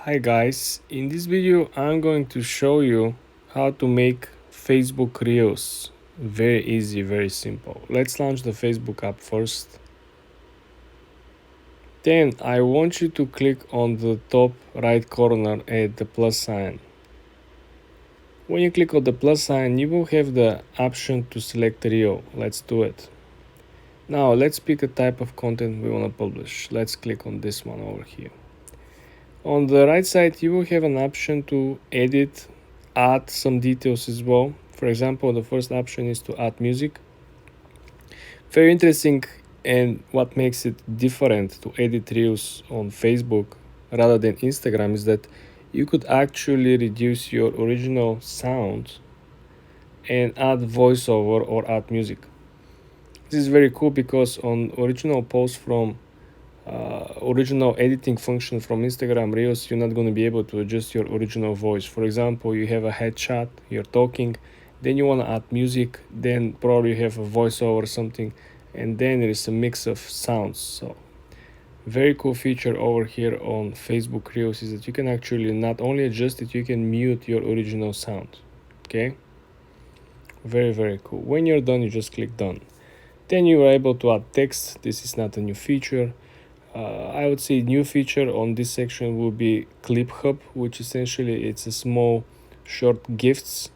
Hi guys, in this video I'm going to show you how to make Facebook Reels. Very easy, very simple. Let's launch the Facebook app first. Then I want you to click on the top right corner at the plus sign. When you click on the plus sign, you will have the option to select Reel. Let's do it. Now let's pick a type of content we want to publish. Let's click on this one over here. On the right side, you will have an option to edit, add some details as well. For example, the first option is to add music. Very interesting, and what makes it different to edit reels on Facebook rather than Instagram is that you could actually reduce your original sound and add voiceover or add music. This is very cool because on original posts from original editing function from Instagram Reels, you're not going to be able to adjust your original voice. For example, you have a headshot, you're talking, then you want to add music, then probably you have a voiceover or something, and then there is a mix of sounds. So very cool feature over here on Facebook Reels is that you can actually not only adjust it, you can mute your original sound. Okay, very cool. When you're done, you just click done. Then you are able to add text. This is not a new feature. I would say new feature on this section will be Clip Hub, which essentially it's a small short gifts.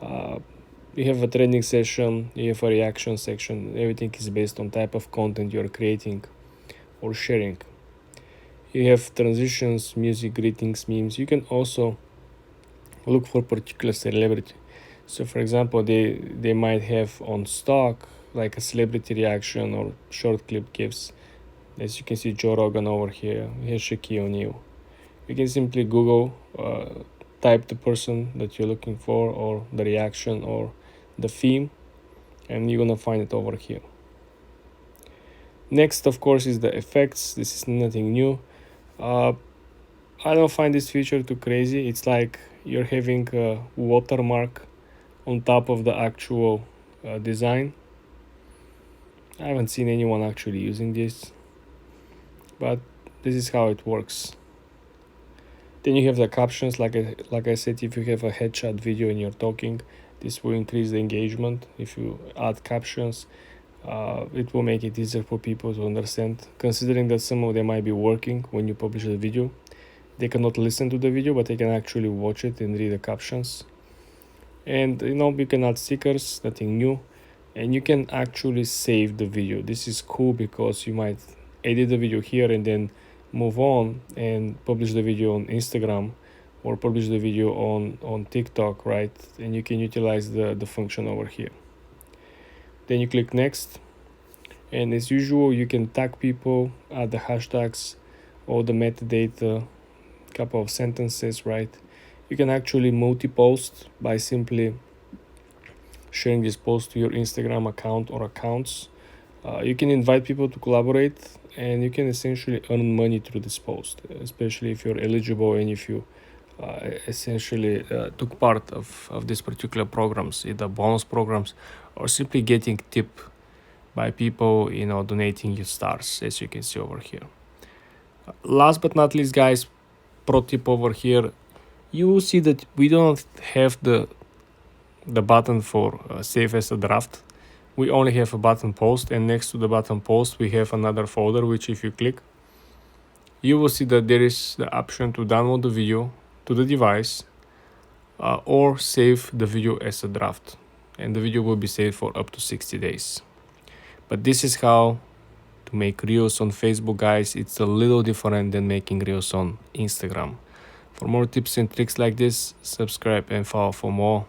You have a trending session, you have a reaction section. Everything is based on type of content you're creating or sharing. You have transitions, music, greetings, memes. You can also look for particular celebrity. So for example, they might have on stock like a celebrity reaction or short clip gifs. As you can see, Joe Rogan over here. Here's Shaquille O'Neal. You can simply Google, type the person that you're looking for or the reaction or the theme, and you're gonna find it over here. Next, of course, is the effects. This is nothing new. I don't find this feature too crazy. It's like you're having a watermark on top of the actual design. I haven't seen anyone actually using this, but this is how it works. Then you have the captions. Like I said, if you have a headshot video and you're talking, this will increase the engagement. If you add captions, it will make it easier for people to understand, considering that some of them might be working when you publish the video. They cannot listen to the video, but they can actually watch it and read the captions. And you can add stickers, nothing new. And you can actually save the video. This is cool because you might edit the video here and then move on and publish the video on Instagram or publish the video on TikTok, right? And you can utilize the function over here. Then you click next, and as usual you can tag people, add the hashtags, all the metadata, couple of sentences, right? You can actually multi-post by simply sharing this post to your Instagram account or accounts. You can invite people to collaborate, and you can essentially earn money through this post, especially if you're eligible and if you essentially took part of these particular programs, either bonus programs or simply getting tip by people donating you stars, as you can see over here. Last but not least, guys, pro tip over here, you will see that we don't have the button for save as a draft. We only have a button post, and next to the button post we have another folder, which if you click, you will see that there is the option to download the video to the device or save the video as a draft, and the video will be saved for up to 60 days. But this is how to make reels on Facebook, guys. It's a little different than making reels on Instagram. For more tips and tricks like this, subscribe and follow for more.